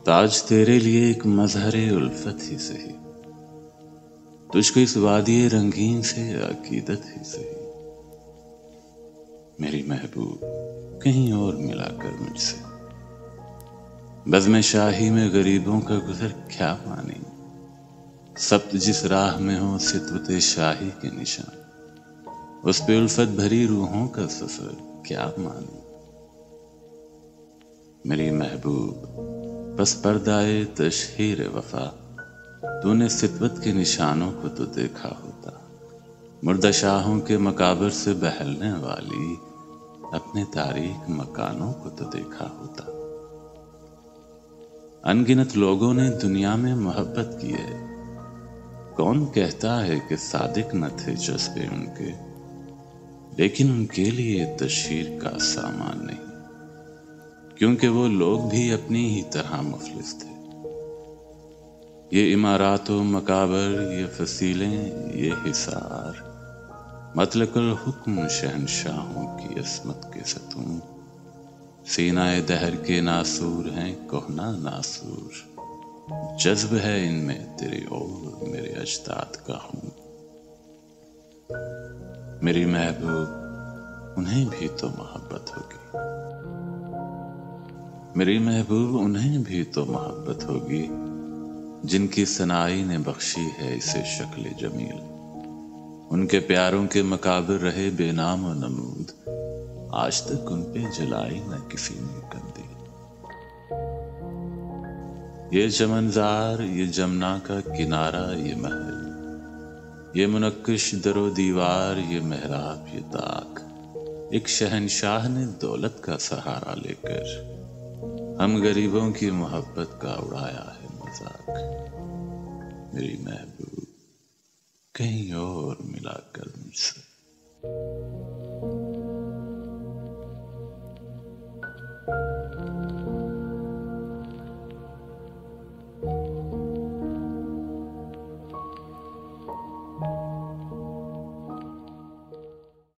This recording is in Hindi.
ताज तेरे लिए एक मजहरे उल्फत ही सही, तुझको इस वादी रंगीन से अकीदत ही सही। मेरी महबूब कहीं और मिलाकर मुझसे, बज़्म शाही में गरीबों का गुजर क्या मानी। सब्त जिस राह में हो सितवते शाही के निशान, उस पे उल्फत भरी रूहों का सफर क्या मानी। मेरी महबूब बस पर्दाए तशहीर वफा, तूने सितवत के निशानों को तो देखा होता। मुर्दा शाहों के मकाबर से बहलने वाली अपने तारीख मकानों को तो देखा होता। अनगिनत लोगों ने दुनिया में मोहब्बत की है, कौन कहता है कि सादिक न थे जज्बे उनके, लेकिन उनके लिए तशहीर का सामान नहीं, क्योंकि वो लोग भी अपनी ही तरह मुफलिस थे। ये इमारातों मकाबर, ये फसीलें, ये हिसार, मतलकुल हुक्म शहनशाहों की अस्मत के सतून, सीनाए दहर के नासूर हैं कोहना नासूर। जज्ब है इनमें तेरी और मेरे अजदाद का हूँ। मेरी महबूब उन्हें भी तो मोहब्बत होगी, मेरी महबूब उन्हें भी तो मोहब्बत होगी, जिनकी सनाई ने बख्शी है इसे शक्ल जमील। उनके प्यारों के मकाबिर रहे बेनाम व नमूद, आज तक उन पे जलाई न किसी ने कंदील। ये चमनजार, ये जमुना का किनारा, ये महल, ये मुनक्किश दरो दीवार, ये मेहराब, ये ताक, एक शहनशाह ने दौलत का सहारा लेकर हम गरीबों की मोहब्बत का उड़ाया है मजाक। मेरी महबूब कहीं और मिलाकर मुझसे।